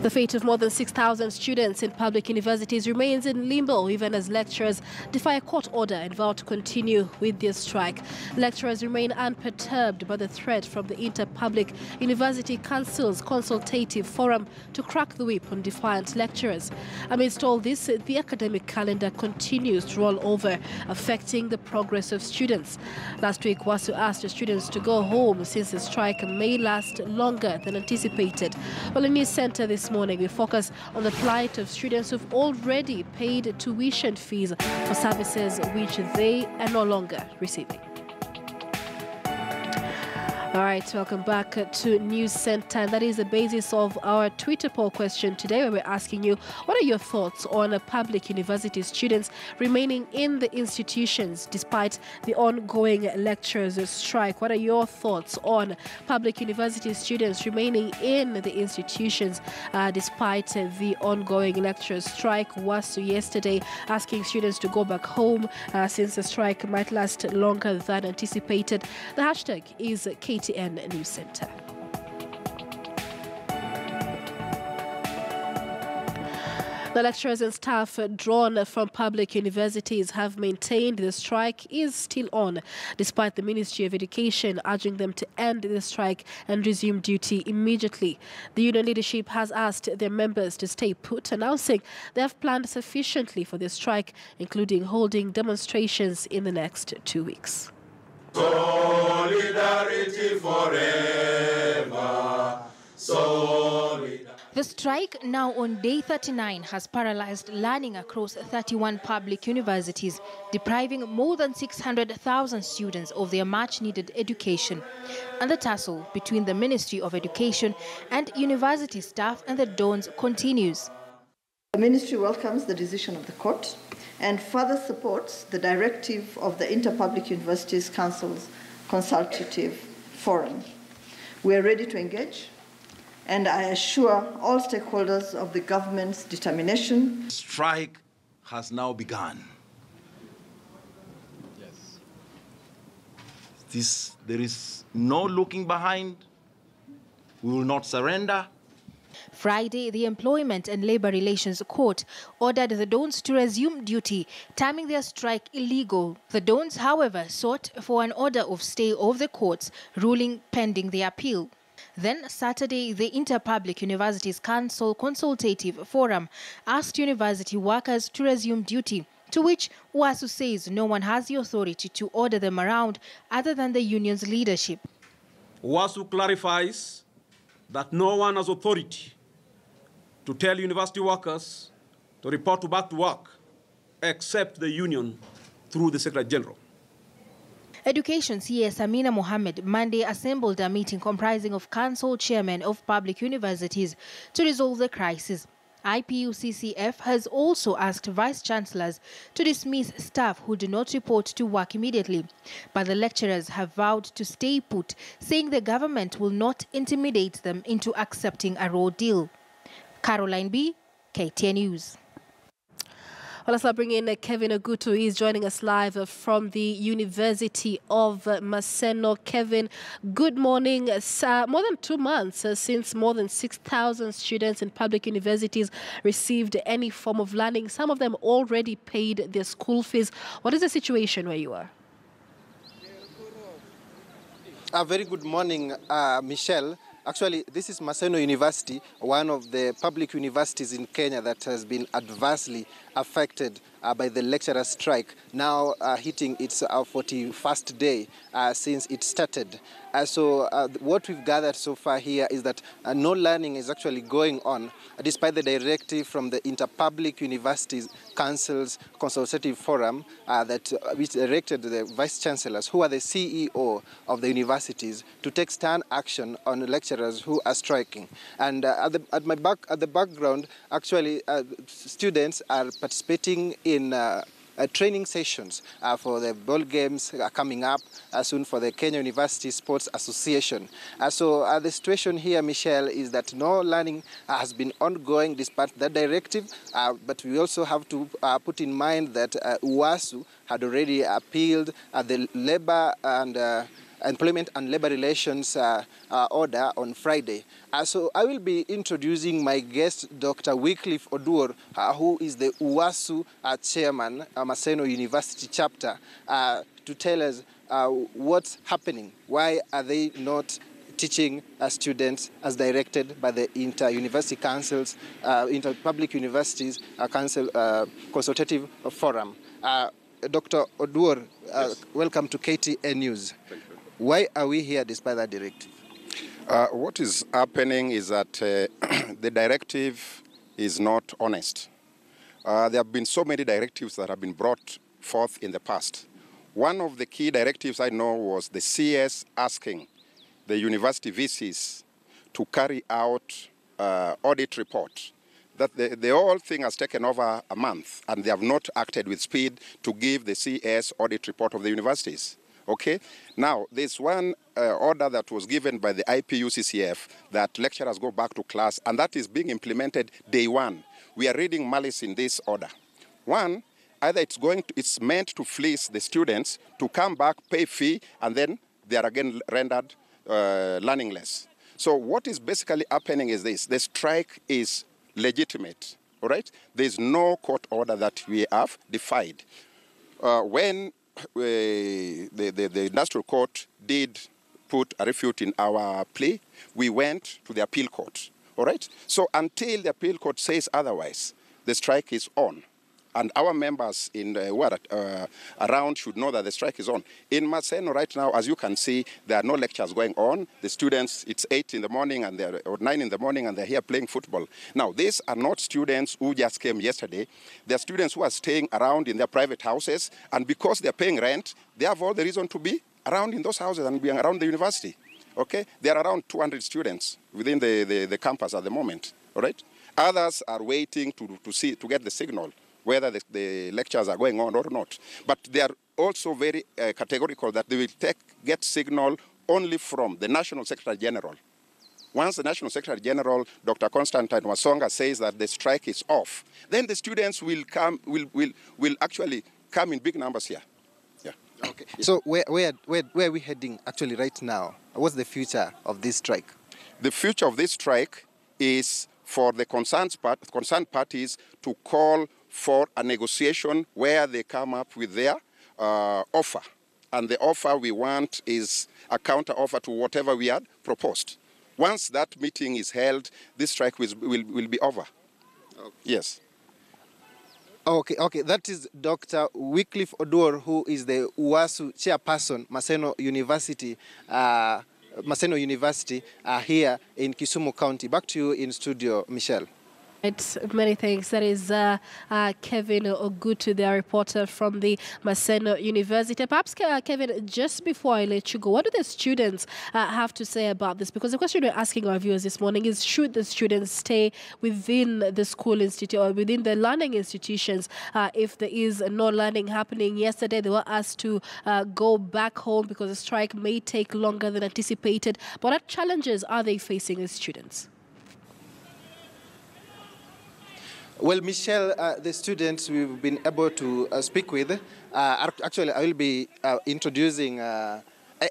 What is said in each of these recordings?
The fate of more than 6,000 students in public universities remains in limbo, even as lecturers defy a court order and vow to continue with their strike. Lecturers remain unperturbed by the threat from the Inter-Public University Council's consultative forum to crack the whip on defiant lecturers. Amidst all this, the academic calendar continues to roll over, affecting the progress of students. Last week, WASU asked the students to go home since the strike may last longer than anticipated. Well, in News Center this morning, we focus on the plight of students who've already paid tuition fees for services which they are no longer receiving. All right, welcome back to News Center. And that is the basis of our Twitter poll question today, where we're asking you, what are your thoughts on public university students remaining in the institutions despite the ongoing lecturers' strike? What are your thoughts on public university students remaining in the institutions despite the ongoing lecturers' strike? WASU yesterday asking students to go back home since the strike might last longer than anticipated. The hashtag is KTN News Center. The lecturers and staff drawn from public universities have maintained the strike is still on, despite the Ministry of Education urging them to end the strike and resume duty immediately. The union leadership has asked their members to stay put, announcing they have planned sufficiently for the strike, including holding demonstrations in the next 2 weeks. Solidarity forever. The strike, now on day 39, has paralyzed learning across 31 public universities, depriving more than 600,000 students of their much-needed education. And the tussle between the Ministry of Education and university staff and the Dons continues. The Ministry welcomes the decision of the court and further supports the directive of the Inter-Public Universities Council's consultative forum. We are ready to engage, and I assure all stakeholders of the government's determination. Strike has now begun. Yes. There is no looking behind. We will not surrender. Friday, the Employment and Labour Relations Court ordered the Dons to resume duty, terming their strike illegal. The Dons, however, sought for an order of stay of the court's ruling pending the appeal. Then, Saturday, the Inter-Public Universities Council Consultative Forum asked university workers to resume duty, to which WASU says no one has the authority to order them around other than the union's leadership. WASU clarifies that no one has authority to tell university workers to report back to work except the union through the Secretary General. Education CS Amina Mohammed Monday assembled a meeting comprising of council chairmen of public universities to resolve the crisis. IPUCCF has also asked vice-chancellors to dismiss staff who do not report to work immediately. But the lecturers have vowed to stay put, saying the government will not intimidate them into accepting a raw deal. Caroline B., KTN News. Well, let's now bring in Kevin Ogutu. He's joining us live from the University of Maseno. Kevin, good morning. More than 2 months since more than 6,000 students in public universities received any form of learning. Some of them already paid their school fees. What is the situation where you are? A very good morning, Michelle. Actually, this is Maseno University, one of the public universities in Kenya that has been adversely affected by the lecturer strike, now hitting its 41st day since it started. So what we've gathered so far here is that no learning is actually going on, despite the directive from the Inter-Public Universities Council's Consultative Forum which directed the vice-chancellors, who are the CEO of the universities, to take stern action on lecturers who are striking. And at the background, actually, students are participating in training sessions for the ball games coming up soon for the Kenya University Sports Association. So the situation here, Michelle, is that no learning has been ongoing despite the directive, but we also have to put in mind that UASU had already appealed the labor and Employment and Labor Relations order on Friday. So I will be introducing my guest, Dr. Wycliffe Oduor, who is the UASU chairman, Maseno University chapter, to tell us what's happening. Why are they not teaching students as directed by the Inter-University Councils, Inter-Public Universities Council Consultative Forum? Dr. Oduor, yes. Welcome to KTN News. Thank you. Why are we here despite that directive? What is happening is that the directive is not honest. There have been so many directives that have been brought forth in the past. One of the key directives I know was the CS asking the university VCs to carry out audit report. That the whole thing has taken over a month, and they have not acted with speed to give the CS audit report of the universities. Okay? Now, there's one order that was given by the IPUCCF that lecturers go back to class, and that is being implemented day one. We are reading malice in this order. One, either it's meant to fleece the students to come back, pay fee, and then they are again rendered learningless. So what is basically happening is this: the strike is legitimate, all right? There's no court order that we have defied. When the industrial court did put a refute in our plea, we went to the appeal court, all right? So until the appeal court says otherwise, the strike is on. And our members around should know that the strike is on. In Maseno right now, as you can see, there are no lectures going on. The students, it's 8 in the morning or 9 in the morning, and they're here playing football. Now, these are not students who just came yesterday. They're students who are staying around in their private houses, and because they're paying rent, they have all the reason to be around in those houses and being around the university. Okay? There are around 200 students within the campus at the moment. All right? Others are waiting to get the signal whether the lectures are going on or not. But they are also very categorical that they will get signal only from the National Secretary General. Once the National Secretary General, Dr. Constantine Wasonga, says that the strike is off, then the students will actually come in big numbers here. Yeah. Okay. So where are we heading actually right now? What's the future of this strike? The future of this strike is for the concerned parties to call for a negotiation where they come up with their offer. And the offer we want is a counter offer to whatever we had proposed. Once that meeting is held, this strike will be over. Okay. Yes. Okay. That is Dr. Wycliffe Oduor, who is the UASU chairperson, Maseno University, here in Kisumu County. Back to you in studio, Michelle. It's many things. That is Kevin Ogutu, the reporter from the Maseno University. Perhaps, Kevin, just before I let you go, what do the students have to say about this? Because the question we're asking our viewers this morning is, should the students stay within the school institute or within the learning institutions if there is no learning happening? Yesterday, they were asked to go back home because the strike may take longer than anticipated. But what challenges are they facing as students? Well, Michelle, the students we've been able to speak with, actually I will be introducing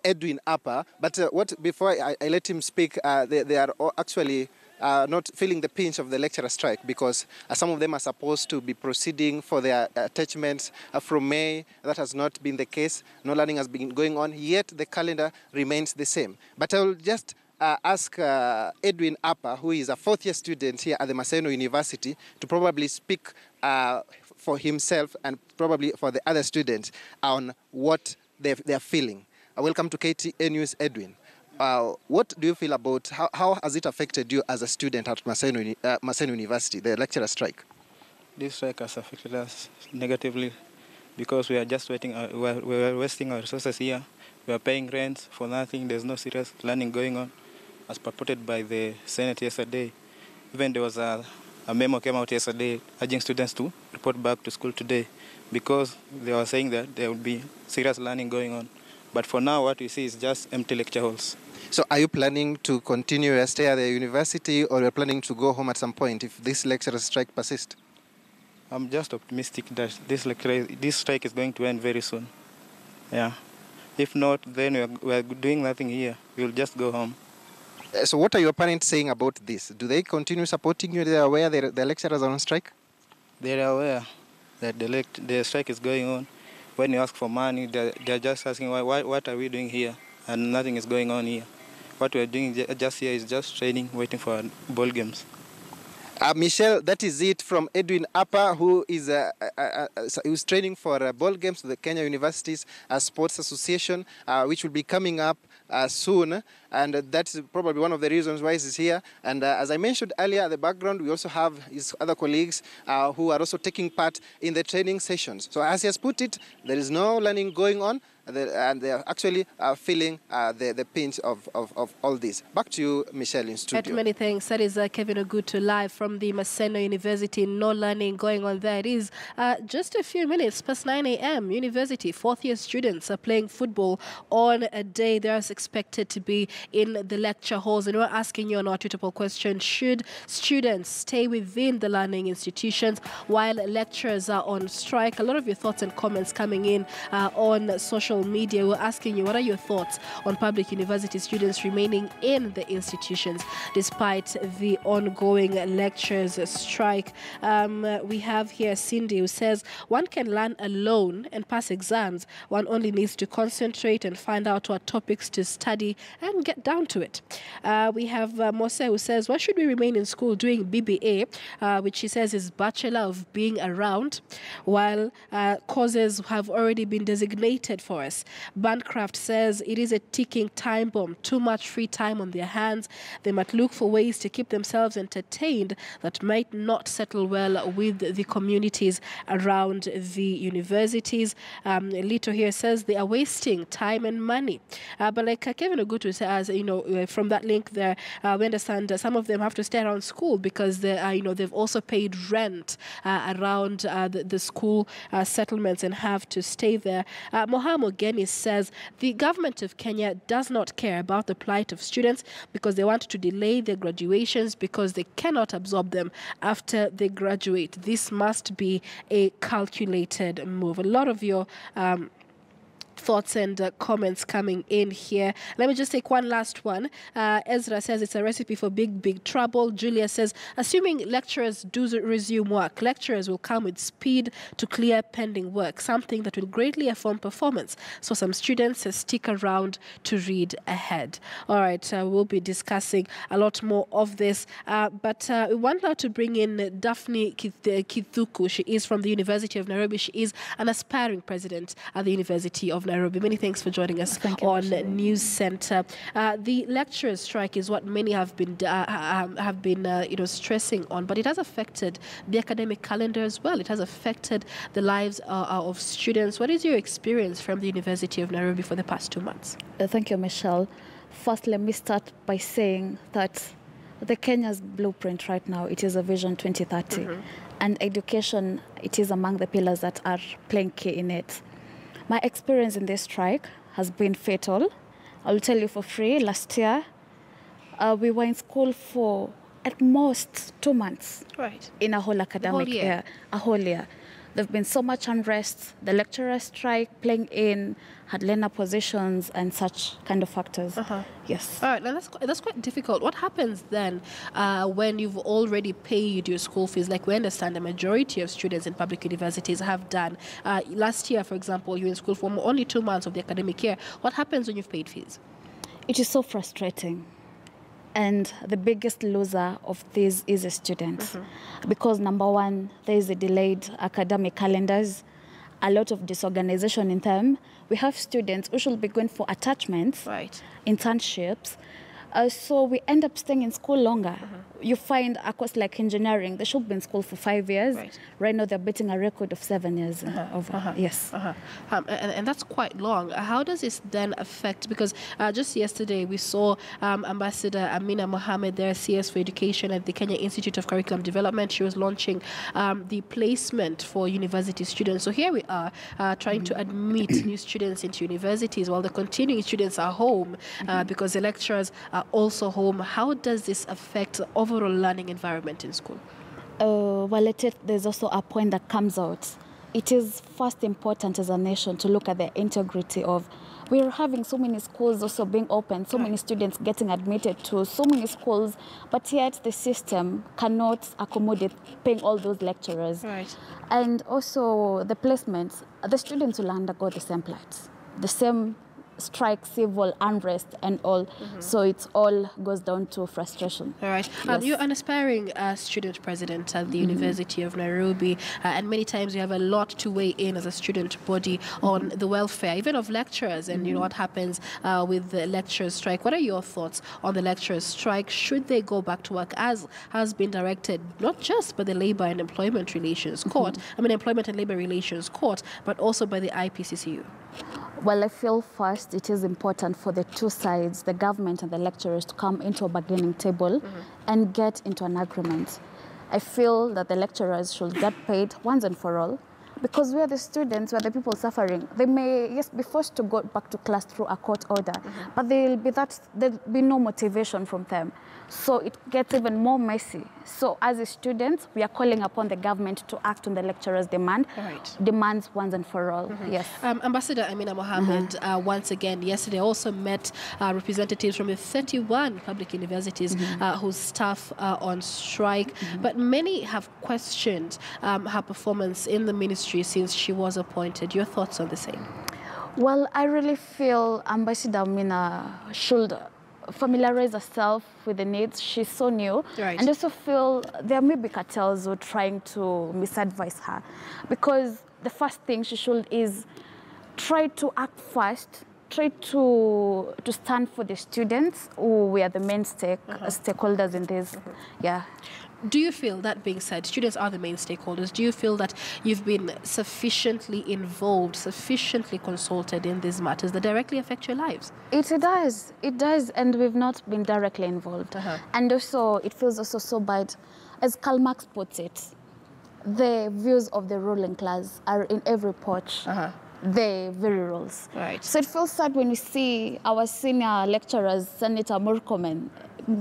Edwin Appa, but before I let him speak, they are actually not feeling the pinch of the lecturer strike because some of them are supposed to be proceeding for their attachments from May. That has not been the case. No learning has been going on, yet the calendar remains the same. But I will just ask Edwin Appa, who is a fourth-year student here at the Maseno University, to probably speak for himself and probably for the other students on what they're feeling. Welcome to KTN News, Edwin. What do you feel about, how has it affected you as a student at Maseno University, the lecturer strike? This strike has affected us negatively because we are just waiting, we are wasting our resources here. We are paying rent for nothing. There's no serious learning going on, as purported by the Senate yesterday. Even there was a memo came out yesterday urging students to report back to school today because they were saying that there will be serious learning going on. But for now, what we see is just empty lecture halls. So are you planning to continue your stay at the university, or are you planning to go home at some point if this lecturer strike persists? I'm just optimistic that this strike is going to end very soon. Yeah. If not, then we are doing nothing here. We'll just go home. So what are your parents saying about this? Do they continue supporting you? They are aware the lecturers are on strike? They are aware that the strike is going on. When you ask for money, they're just asking, what are we doing here? And nothing is going on here. What we're doing just here is just training, waiting for ball games. Michelle, that is it from Edwin Appa, who is who's training for ball games to the Kenya Universities Sports Association, which will be coming up soon. And that's probably one of the reasons why he's here. And as I mentioned earlier, at the background, we also have his other colleagues who are also taking part in the training sessions. So as he has put it, there is no learning going on. And they are actually feeling the pinch of all this. Back to you, Michelle, in studio. Many thanks. That is Kevin Ogutu live from the Maseno University. No learning going on there. It is just a few minutes past 9 a.m. University fourth-year students are playing football on a day they are expected to be in the lecture halls. And we're asking you an tweetable question. Should students stay within the learning institutions while lecturers are on strike? A lot of your thoughts and comments coming in on social media. We're asking you, what are your thoughts on public university students remaining in the institutions despite the ongoing lecturers strike? We have here Cindy, who says one can learn alone and pass exams. One only needs to concentrate and find out what topics to study and get down to it. We have Mose, who says, why should we remain in school doing BBA, which he says is Bachelor of Being Around, while causes have already been designated for us. Bancraft says it is a ticking time bomb, too much free time on their hands. They might look for ways to keep themselves entertained that might not settle well with the communities around the universities. Lito here says they are wasting time and money. But like Kevin Ogutu says, from that link there, we understand some of them have to stay around school because they, they've also paid rent around the school settlements and have to stay there. Mohamed Geni says the government of Kenya does not care about the plight of students because they want to delay their graduations because they cannot absorb them after they graduate. This must be a calculated move. A lot of your thoughts and comments coming in here. Let me just take one last one. Ezra says it's a recipe for big trouble. Julia says, assuming lecturers do resume work, lecturers will come with speed to clear pending work, something that will greatly affect performance. So some students stick around to read ahead. All right, we'll be discussing a lot more of this. But we want now to bring in Daphne Kithuku. She is from the University of Nairobi. She is an aspiring president at the University of Nairobi. Many thanks for joining us on News Center. The lecturers' strike is what many have been stressing on, but it has affected the academic calendar as well. It has affected the lives of students. What is your experience from the University of Nairobi for the past 2 months? Thank you, Michelle. First, let me start by saying that the Kenya's blueprint right now, it is a Vision 2030. And education, it is among the pillars that are playing key in it. My experience in this strike has been fatal. I'll tell you for free. Last year, we were in school for at most 2 months. Right. In a whole academic year. A whole year. There's been so much unrest. The lecturer strike playing in, had learner positions and such kind of factors. Yes. All right, now that's quite difficult. What happens then when you've already paid your school fees? Like we understand the majority of students in public universities have done. Last year, for example, you were in school for only 2 months of the academic year. What happens when you've paid fees? It is so frustrating. And the biggest loser of this is the students. Because number one, there is a delayed academic calendars, a lot of disorganization in them. We have students who should be going for attachments, internships. So we end up staying in school longer. You find a course like engineering, they should be in school for 5 years. Right now they're beating a record of 7 years. Yes. And that's quite long. How does this then affect, because just yesterday we saw Ambassador Amina Mohammed there, CS for Education at the Kenya Institute of Curriculum Development. She was launching the placement for university students. So here we are trying to admit new students into universities while the continuing students are home because the lecturers are also home. How does this affect the overall learning environment in school? Well, there's also a point that comes out it is first important as a nation to look at the integrity of, we're having so many schools also being open, so many students getting admitted to so many schools, but yet the system cannot accommodate paying all those lecturers. Right. And also the placements, the students will undergo the same plight, the same strike, civil unrest and all. So it all goes down to frustration. All right. Yes. You're an aspiring student president at the University of Nairobi, and many times you have a lot to weigh in as a student body on the welfare, even of lecturers, and you know what happens with the lecturers' strike. What are your thoughts on the lecturers' strike? Should they go back to work, as has been directed not just by the Labour and Employment Relations Court, Employment and Labour Relations Court, but also by the IPCCU? Well, I feel first it is important for the two sides, the government and the lecturers, to come into a bargaining table and get into an agreement. I feel that the lecturers should get paid once and for all, because we are the students, we are the people suffering. They may, yes, be forced to go back to class through a court order, but there'll be no motivation from them. So it gets even more messy. So as a student, we are calling upon the government to act on the lecturers' demands once and for all. Yes. Ambassador Amina Mohammed, once again, yesterday also met representatives from the 31 public universities whose staff are on strike. But many have questioned her performance in the ministry since she was appointed. Your thoughts on the same? Well, I really feel Ambassador Amina should familiarize herself with the needs. She's so new. Right. And also feel there may be cartels who are trying to misadvise her, because the first thing she should is try to act fast, try to stand for the students who we are the main stakeholders in this. Yeah. Do you feel, that being said, students are the main stakeholders, do you feel that you've been sufficiently involved, sufficiently consulted in these matters that directly affect your lives? It does, and we've not been directly involved. And also, it feels also so bad, as Karl Marx puts it, the views of the ruling class are in every porch. The very rules. Right. So it feels sad when we see our senior lecturers, Senator Murkomen,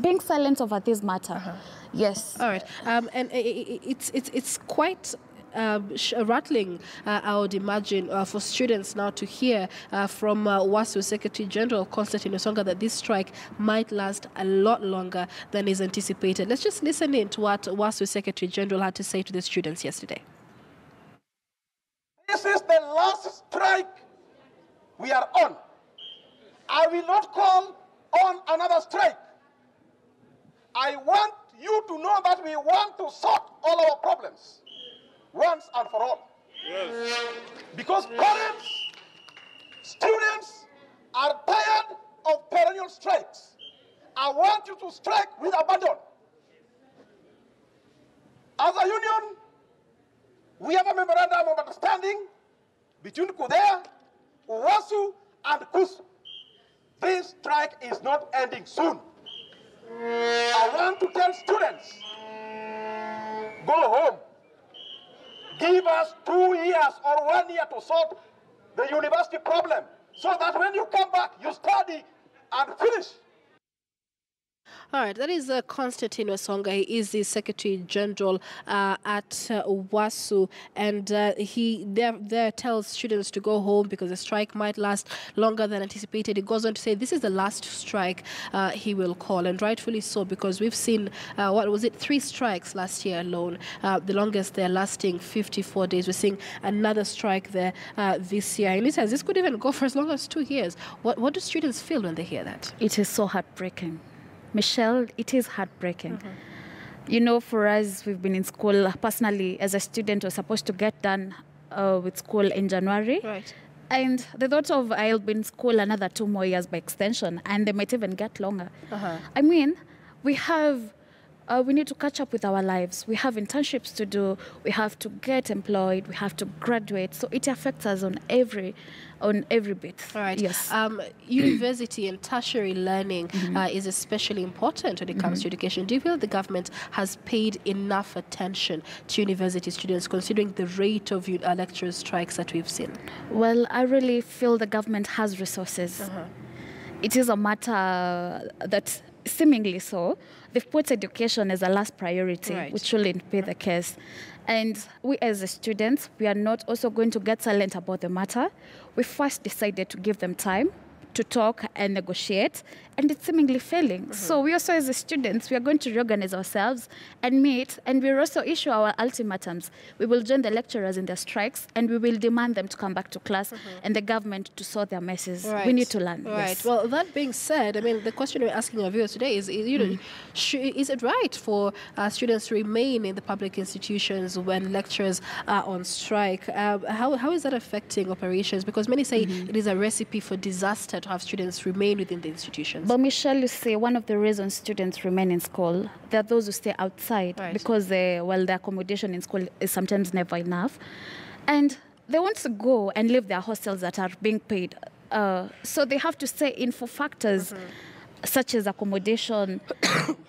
being silent over this matter. Yes. All right. And it's quite rattling, I would imagine, for students now to hear from WASU Secretary General Constantine Osonga that this strike might last a lot longer than is anticipated. Let's just listen in to what WASU Secretary General had to say to the students yesterday. This is the last strike we are on. I will not call on another strike. I want you to know that we want to sort all our problems once and for all. Yes. Because parents, students are tired of perennial strikes. I want you to strike with abandon. As a union, we have a memorandum of understanding between KUDEA, UWASU, and KUSU. This strike is not ending soon. I want to tell students, go home. Give us 2 years or 1 year to sort the university problem, so that when you come back, you study and finish. All right, that is Constantine Osonga. He is the Secretary General at WASU, and he there tells students to go home because the strike might last longer than anticipated. He goes on to say this is the last strike he will call, and rightfully so, because we've seen, 3 strikes last year alone, the longest there lasting 54 days. We're seeing another strike there this year, and he says this could even go for as long as 2 years. What do students feel when they hear that? It is so heartbreaking. Michelle, it is heartbreaking. You know, for us, we've been in school. Personally, as a student, I was supposed to get done with school in January. Right. And the thought of I'll be in school another 2 more years by extension, and they might even get longer. I mean, we need to catch up with our lives. We have internships to do. We have to get employed. We have to graduate. So it affects us on every bit. All right. Yes. University and tertiary learning is especially important when it comes to education. Do you feel the government has paid enough attention to university students, considering the rate of lecturers' strikes that we've seen? Well, I really feel the government has resources. It is a matter that seemingly so, they've put education as a last priority, which shouldn't be the case. And we as the students, we are not also going to get silent about the matter. We first decided to give them time to talk and negotiate, and it's seemingly failing. So we also as the students, we are going to reorganize ourselves and meet, and we'll also issue our ultimatums. We will join the lecturers in their strikes, and we will demand them to come back to class and the government to sort their messes. We need to learn. Yes. Well, that being said, I mean, the question we're asking our viewers today is you know, is it right for students to remain in the public institutions when lecturers are on strike? How is that affecting operations? Because many say it is a recipe for disaster to have students remain within the institutions. But Michelle, you say one of the reasons students remain in school, there are those who stay outside because the accommodation in school is sometimes never enough. And they want to go and leave their hostels that are being paid. So they have to stay in for factors such as accommodation.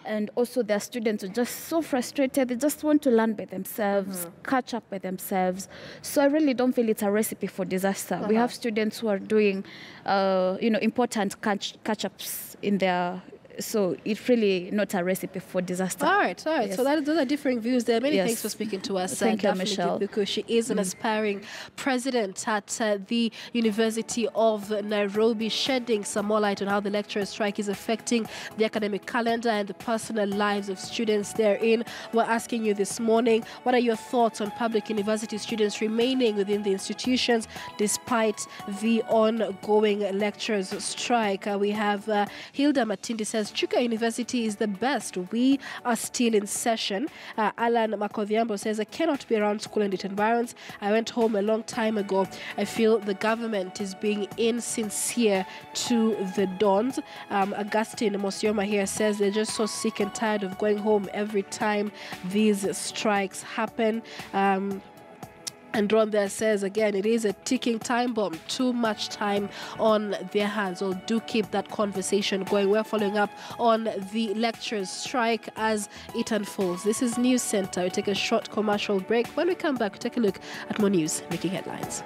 And also their students are just so frustrated. They just want to learn by themselves, catch up by themselves. So I really don't feel it's a recipe for disaster. We have students who are doing, important catch-ups in their... So it's really not a recipe for disaster. All right. Yes. So those are differing views there. Many thanks for speaking to us. Thank you, Daphne Michelle. Kithuku. She is an aspiring president at the University of Nairobi, shedding some more light on how the lecturer strike is affecting the academic calendar and the personal lives of students therein. We're asking you this morning, what are your thoughts on public university students remaining within the institutions despite the ongoing lecturers strike? We have Hilda Matindi says, Chuka University is the best. We are still in session. Alan Makodhiambo says, I cannot be around school and its environs. I went home a long time ago. I feel the government is being insincere to the dons. Augustine Mosioma here says they're just so sick and tired of going home every time these strikes happen. And Ron there says, again, it is a ticking time bomb. Too much time on their hands. So do keep that conversation going. We're following up on the lecturers' strike as it unfolds. This is News Center. We take a short commercial break. When we come back, we take a look at more news making headlines.